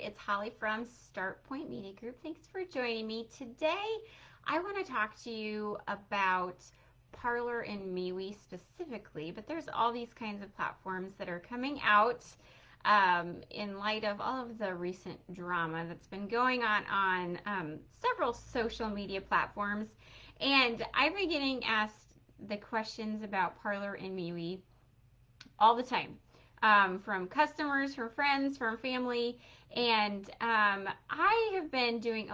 It's Holly from Start Point Media Group. Thanks for joining me. Today, I want to talk to you about Parler and MeWe specifically, but there's all these kinds of platforms that are coming out in light of all of the recent drama that's been going on several social media platforms. And I've been getting asked the questions about Parler and MeWe all the time, from customers, from friends, from family. And I have been doing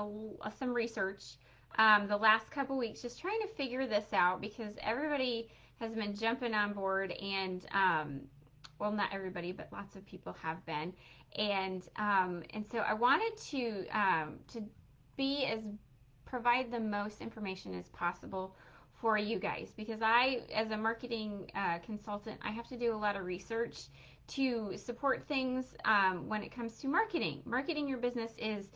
some research the last couple weeks, just trying to figure this out because everybody has been jumping on board, and well, not everybody, but lots of people have been. And so I wanted to be as provide the most information as possible for you guys, because I, as a marketing consultant, I have to do a lot of research to support things when it comes to marketing. Marketing your business is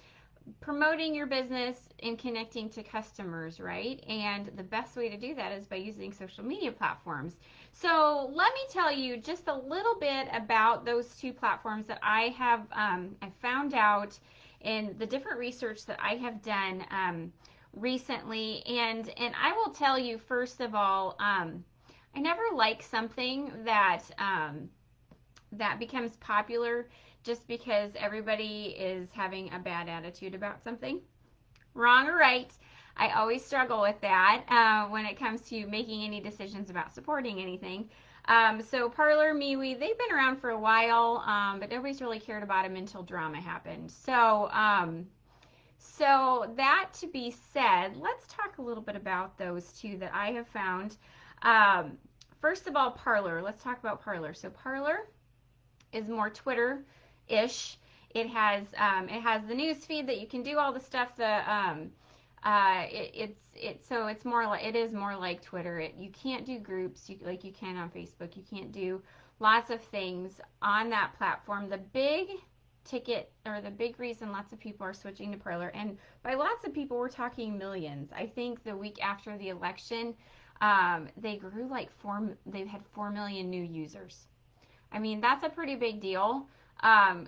promoting your business and connecting to customers, right? And the best way to do that is by using social media platforms. So let me tell you just a little bit about those two platforms that I have I found out in the different research that I have done recently. And I will tell you, first of all, I never like something that that becomes popular just because everybody is having a bad attitude about something. Wrong or right, I always struggle with that when it comes to making any decisions about supporting anything. So Parler, MeWe, they've been around for a while, but nobody's really cared about them until drama happened. So that to be said, let's talk a little bit about those two that I have found. First of all, Parler. Let's talk about Parler. So Parler is more Twitter-ish. It has the news feed that you can do all the stuff that it is more like Twitter. You can't do groups like you can on Facebook. You can't do lots of things on that platform. The big ticket, or the big reason lots of people are switching to Parler, and by lots of people we're talking millions. I think the week after the election, they grew like they've had 4 million new users. I mean, that's a pretty big deal,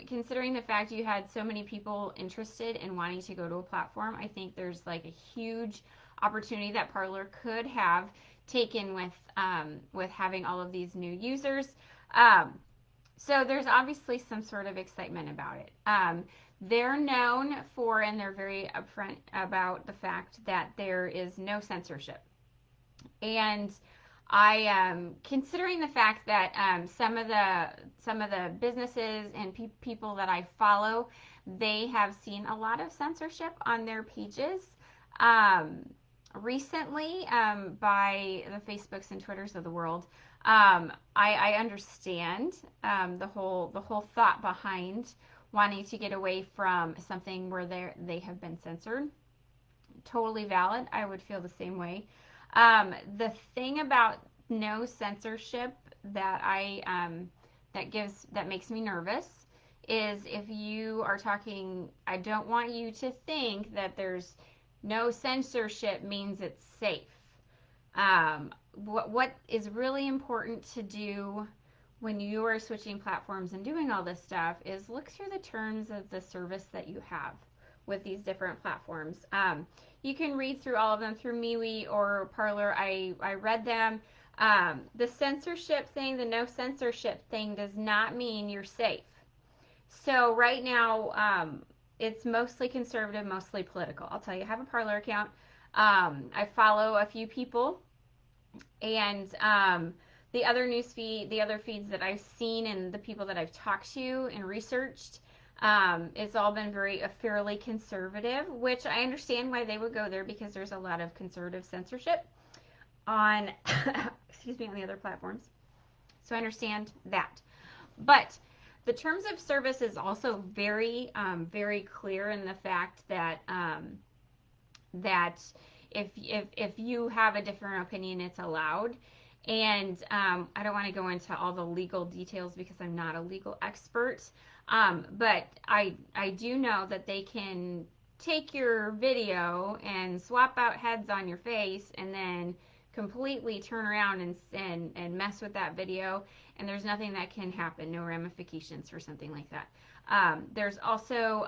considering the fact you had so many people interested in wanting to go to a platform. I think there's like a huge opportunity that Parler could have taken with having all of these new users. So there's obviously some sort of excitement about it. They're known for, and they're very upfront about the fact that there is no censorship. And I am considering the fact that some of the businesses and people that I follow, they have seen a lot of censorship on their pages recently by the Facebooks and Twitters of the world. I understand the whole thought behind wanting to get away from something where they have been censored. Totally valid. I would feel the same way. The thing about no censorship that that makes me nervous is if you are talking. I don't want you to think that there's no censorship means it's safe. What is really important to do when you are switching platforms and doing all this stuff is look through the terms of the service that you have with these different platforms. You can read through all of them through MeWe or Parler. I read them. The censorship thing, the no censorship thing, does not mean you're safe. So right now, it's mostly conservative, mostly political. I'll tell you, I have a Parler account. I follow a few people, and the other feeds that I've seen and the people that I've talked to and researched, it's all been fairly conservative, which I understand why they would go there, because there's a lot of conservative censorship on excuse me, on the other platforms. So I understand that. But the terms of service is also very very clear in the fact that that if you have a different opinion, it's allowed. And I don't want to go into all the legal details because I'm not a legal expert, but I do know that they can take your video and swap out heads on your face and then completely turn around and mess with that video, and there's nothing that can happen, no ramifications for something like that. There's also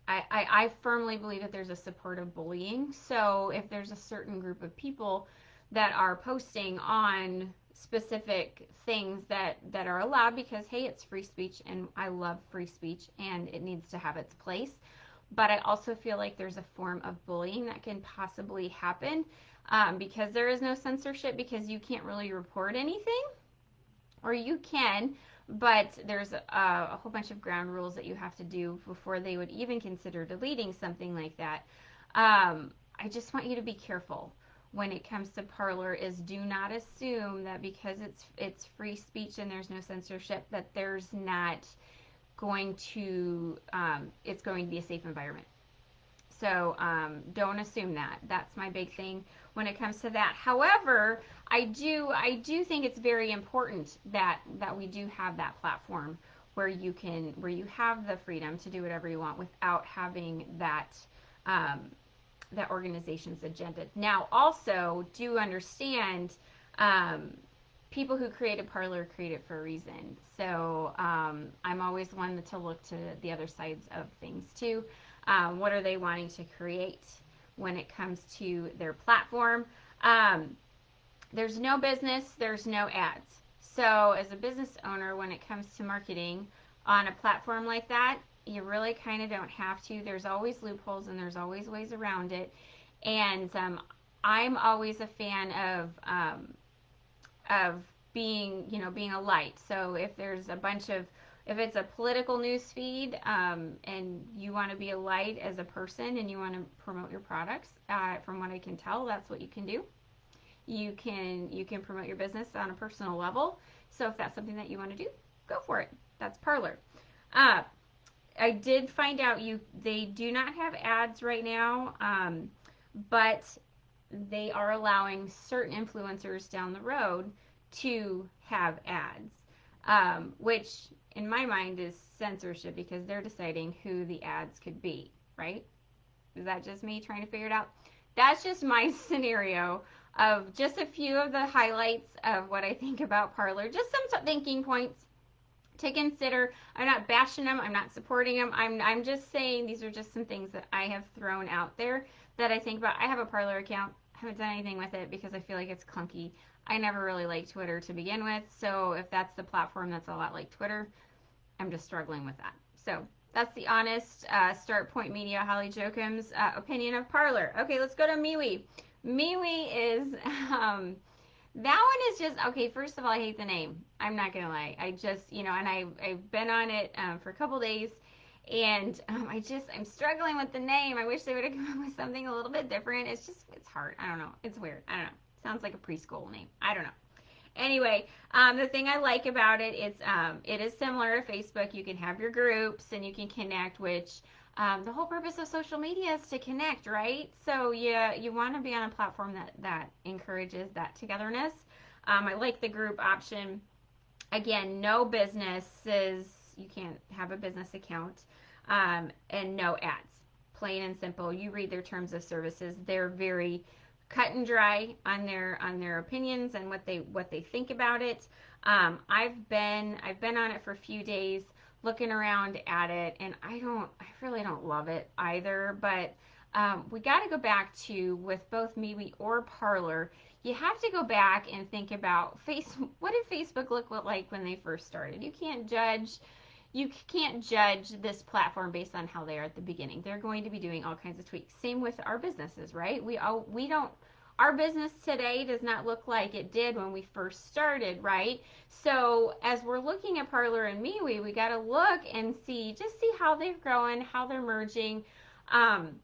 I firmly believe that there's a support of bullying. So if there's a certain group of people that are posting on specific things that are allowed because hey, it's free speech and I love free speech and it needs to have its place. But I also feel like there's a form of bullying that can possibly happen because there is no censorship because you can't really report anything, or you can, but there's a whole bunch of ground rules that you have to do before they would even consider deleting something like that. I just want you to be careful when it comes to Parler. Is do not assume that because it's free speech and there's no censorship that there's not going to it's going to be a safe environment. So don't assume that. That's my big thing when it comes to that. However, I do think it's very important that we do have that platform where you have the freedom to do whatever you want without having um, that organization's agenda. Now, also do understand um, people who created Parler create it for a reason. So I'm always one to look to the other sides of things too. What are they wanting to create when it comes to their platform? Um, there's no business, there's no ads. So as a business owner, when it comes to marketing on a platform like that, you really kind of don't have to. There's always loopholes and there's always ways around it. And I'm always a fan of being, being a light. So if there's a bunch of, if it's a political news feed and you want to be a light as a person and you want to promote your products, from what I can tell, that's what you can do. You can promote your business on a personal level. So if that's something that you want to do, go for it. That's Parler. Uh, I did find out they do not have ads right now, but they are allowing certain influencers down the road to have ads, which in my mind is censorship because they're deciding who the ads could be, right? Is that just me trying to figure it out? That's just my scenario of just a few of the highlights of what I think about Parler. Just some thinking points to consider. I'm not bashing them. I'm not supporting them. I'm just saying these are just some things that I have thrown out there that I think about. I have a Parler account. I haven't done anything with it because I feel like it's clunky. I never really liked Twitter to begin with. So if that's the platform that's a lot like Twitter, I'm just struggling with that. So that's the honest Start Point Media Holly Jokem's opinion of Parler. Okay, let's go to MeWe. MeWe is that one is just okay. First of all, I hate the name. I'm not gonna lie. I just and I've been on it for a couple days, and I'm struggling with the name. I wish they would have come up with something a little bit different. It's hard. I don't know. It's weird. I don't know. Sounds like a preschool name. I don't know. Anyway, the thing I like about it, it is similar to Facebook. You can have your groups and you can connect, which the whole purpose of social media is to connect, right? So you want to be on a platform that encourages that togetherness. I like the group option. Again, no businesses. You can't have a business account, and no ads. Plain and simple. You read their terms of services. They're very cut and dry on their opinions and what they think about it. I've been on it for a few days, looking around at it, and I really don't love it either. But we got to go back to with both MeWe or Parler. You have to go back and think about what did Facebook look like when they first started? You can't judge this platform based on how they are at the beginning. They're going to be doing all kinds of tweaks. Same with our businesses, right? We don't our business today does not look like it did when we first started, right? So as we're looking at Parler and MeWe, we got to look and see how they're growing, how they're merging, um,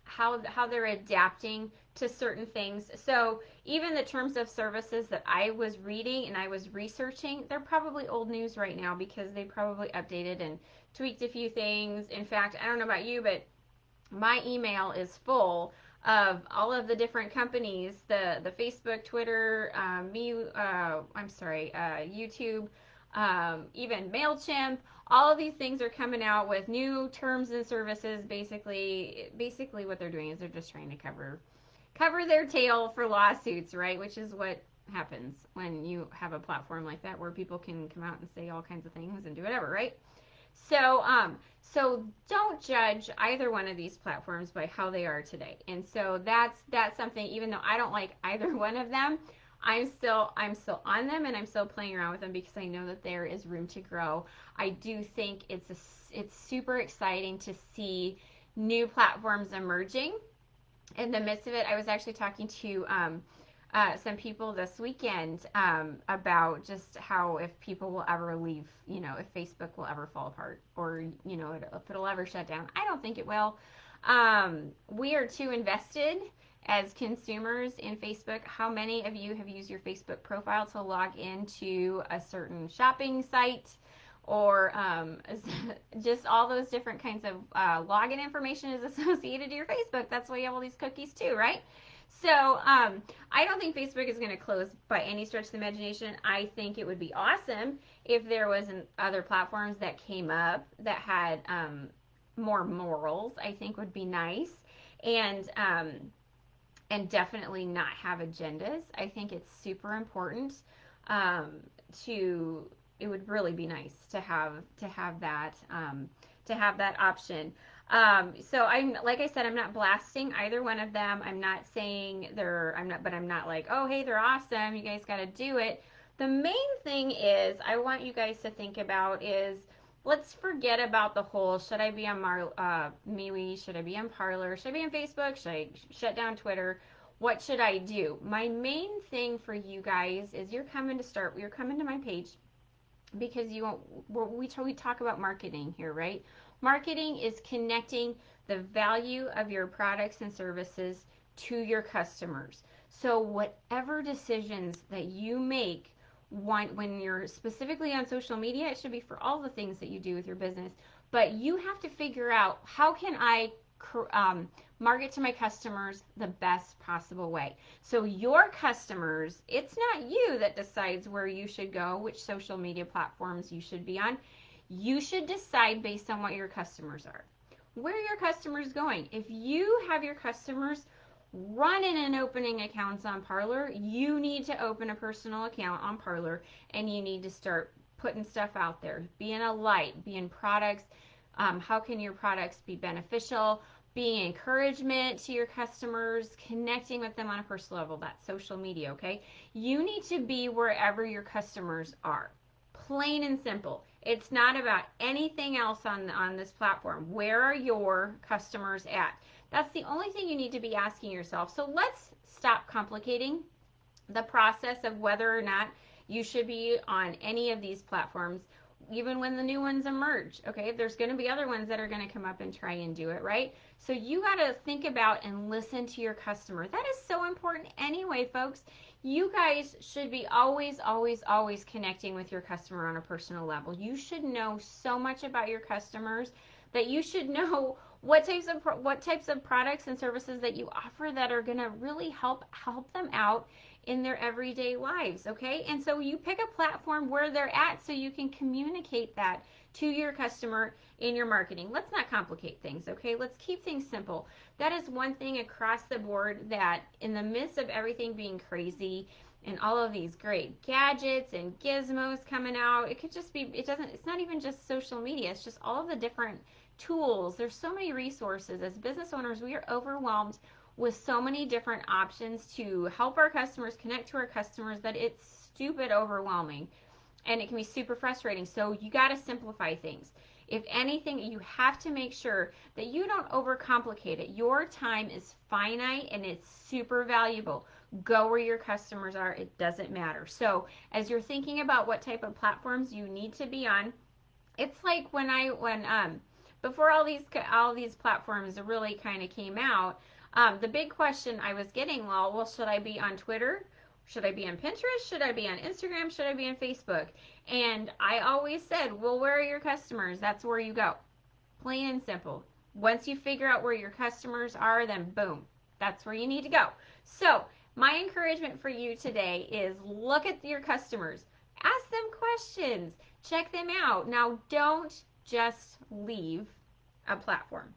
how they're adapting to certain things. So even the terms of services that I was reading and I was researching, they're probably old news right now because they probably updated and tweaked a few things. In fact, I don't know about you, but my email is full of all of the different companies, the Facebook, Twitter, YouTube, even MailChimp. All of these things are coming out with new terms and services. Basically, what they're doing is they're just trying to cover their tail for lawsuits, right? Which is what happens when you have a platform like that where people can come out and say all kinds of things and do whatever, right? So don't judge either one of these platforms by how they are today. And so that's something, even though I don't like either one of them, I'm still on them, and I'm still playing around with them because I know that there is room to grow. I do think it's super exciting to see new platforms emerging. In the midst of it, I was actually talking to some people this weekend about just how, if people will ever leave, if Facebook will ever fall apart, or if it'll ever shut down. I don't think it will. We are too invested as consumers in Facebook. How many of you have used your Facebook profile to log into a certain shopping site, or just all those different kinds of login information is associated to your Facebook? That's why you have all these cookies too, right? So I don't think Facebook is going to close by any stretch of the imagination. I think it would be awesome if there was other platforms that came up that had more morals. I think would be nice, and definitely not have agendas. I think it's super important to. It would really be nice to have that option. So I'm, like I said, I'm not blasting either one of them. I'm not saying but I'm not like, oh, hey, they're awesome, you guys got to do it. The main thing is, I want you guys to think about is, let's forget about the whole, should I be on MeWe? Should I be on Parler? Should I be on Facebook? Should I shut down Twitter? What should I do? My main thing for you guys is, you're coming to my page because we talk about marketing here, right? Marketing is connecting the value of your products and services to your customers. So whatever decisions that you make, when you're specifically on social media, it should be for all the things that you do with your business, but you have to figure out, how can I market to my customers the best possible way. So your customers, it's not you that decides where you should go, which social media platforms you should be on. You should decide based on what your customers are. Where are your customers going? If you have your customers running and opening accounts on Parler, you need to open a personal account on Parler, and you need to start putting stuff out there. Being a light, being products. How can your products be beneficial? Being encouragement to your customers, connecting with them on a personal level. That's social media, okay? You need to be wherever your customers are. Plain and simple. It's not about anything else on this platform. Where are your customers at? That's the only thing you need to be asking yourself. So let's stop complicating the process of whether or not you should be on any of these platforms, even when the new ones emerge. Okay, there's going to be other ones that are going to come up and try and do it, right? So you got to think about and listen to your customer. That is so important anyway, folks. You guys should be always, always, always connecting with your customer on a personal level. You should know so much about your customers that you should know what types of products and services that you offer that are going to really help them out in their everyday lives, okay? And so you pick a platform where they're at, so you can communicate that to your customer in your marketing. Let's not complicate things, okay? Let's keep things simple. That is one thing across the board, that in the midst of everything being crazy and all of these great gadgets and gizmos coming out, it could just be, it's not even just social media, it's just all of the different tools. There's so many resources. As business owners, we are overwhelmed with so many different options to help our customers, connect to our customers, that it's stupid overwhelming, and it can be super frustrating. So you got to simplify things. If anything, you have to make sure that you don't overcomplicate it. Your time is finite and it's super valuable. Go where your customers are. It doesn't matter. So as you're thinking about what type of platforms you need to be on, it's like when before all these platforms really kind of came out, the big question I was getting, well, should I be on Twitter? Should I be on Pinterest? Should I be on Instagram? Should I be on Facebook? And I always said, well, where are your customers? That's where you go. Plain and simple. Once you figure out where your customers are, then boom, that's where you need to go. So my encouragement for you today is, look at your customers. Ask them questions. Check them out. Now, don't just leave a platform.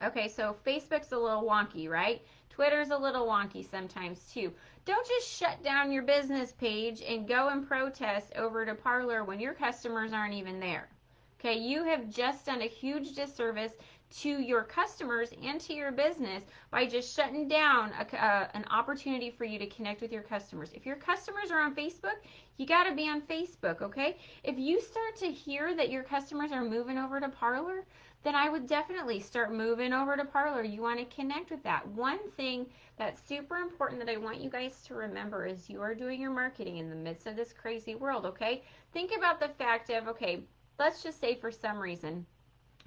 Okay, so Facebook's a little wonky, right? Twitter's a little wonky sometimes too. Don't just shut down your business page and go and protest over to Parler when your customers aren't even there. Okay, you have just done a huge disservice to your customers and to your business by just shutting down an opportunity for you to connect with your customers. If your customers are on Facebook, you got to be on Facebook, okay? If you start to hear that your customers are moving over to Parler, then I would definitely start moving over to Parler. You want to connect with that. One thing that's super important that I want you guys to remember is you are doing your marketing in the midst of this crazy world, okay? Think about the fact of, okay, let's just say for some reason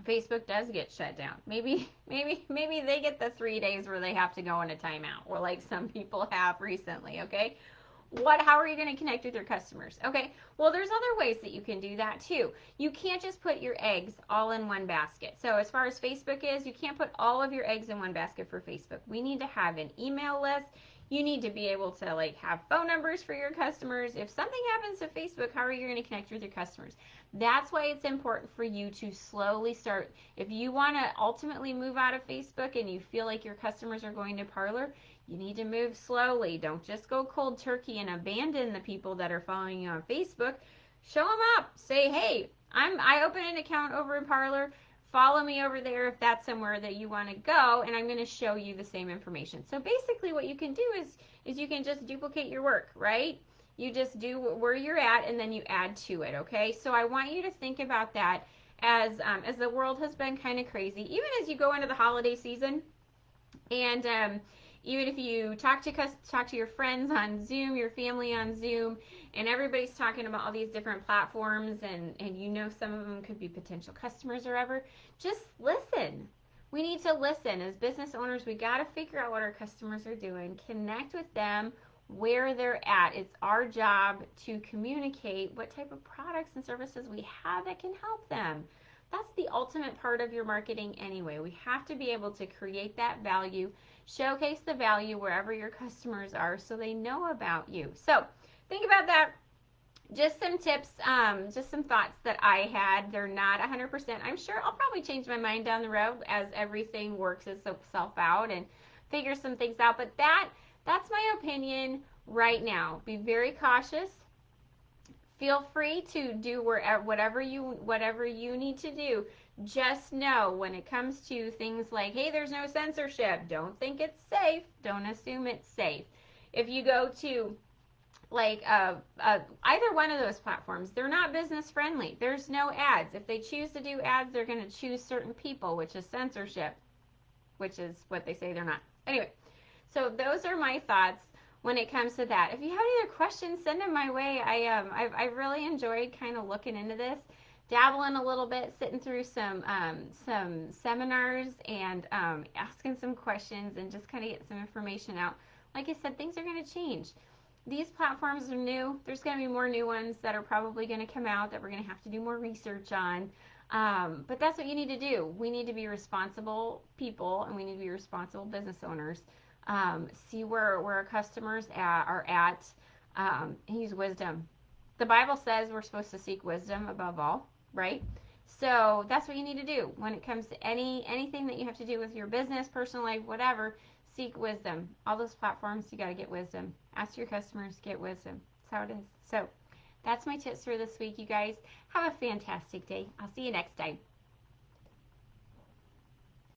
Facebook does get shut down. Maybe they get the 3 days where they have to go in a timeout, or like some people have recently, okay? How are you going to connect with your customers? Okay, well, there's other ways that you can do that too. You can't just put your eggs all in one basket. So as far as Facebook is, you can't put all of your eggs in one basket for Facebook. We need to have an email list. You need to be able to like have phone numbers for your customers. If something happens to Facebook, how are you going to connect with your customers? That's why it's important for you to slowly start. If you want to ultimately move out of Facebook and you feel like your customers are going to Parler, you need to move slowly. Don't just go cold turkey and abandon the people that are following you on Facebook. Show them up. Say, hey, I open an account over in Parler. Follow me over there if that's somewhere that you want to go, and I'm going to show you the same information. So basically what you can do is you can just duplicate your work, right? You just do where you're at, and then you add to it, okay? So I want you to think about that as the world has been kind of crazy, even as you go into the holiday season. And even if you talk to your friends on Zoom, your family on Zoom, and everybody's talking about all these different platforms, and you know some of them could be potential customers or ever, just listen. We need to listen. As business owners, we got to figure out what our customers are doing, connect with them where they're at. It's our job to communicate what type of products and services we have that can help them. That's the ultimate part of your marketing anyway. We have to be able to create that value, showcase the value wherever your customers are so they know about you. So think about that. Just some tips, just some thoughts that I had. They're not 100%. I'm sure I'll probably change my mind down the road as everything works itself out and figure some things out. But that's my opinion right now. Be very cautious. Feel free to do whatever you need to do. Just know when it comes to things like, hey, there's no censorship, don't think it's safe, don't assume it's safe. If you go to like either one of those platforms, they're not business friendly. There's no ads. If they choose to do ads, they're going to choose certain people, which is censorship, which is what they say they're not. Anyway, so those are my thoughts when it comes to that. If you have any other questions, send them my way. I've really enjoyed kind of looking into this, dabbling a little bit, sitting through some seminars and asking some questions and just kind of get some information out. Like I said, things are going to change. These platforms are new. There's going to be more new ones that are probably going to come out that we're going to have to do more research on. But that's what you need to do. We need to be responsible people, and we need to be responsible business owners. See where our customers are at, and use wisdom. The Bible says we're supposed to seek wisdom above all, right? So that's what you need to do when it comes to anything that you have to do with your business, personal life, whatever. Seek wisdom. All those platforms, you got to get wisdom. Ask your customers, get wisdom. That's how it is. So that's my tips for this week, you guys. Have a fantastic day. I'll see you next time.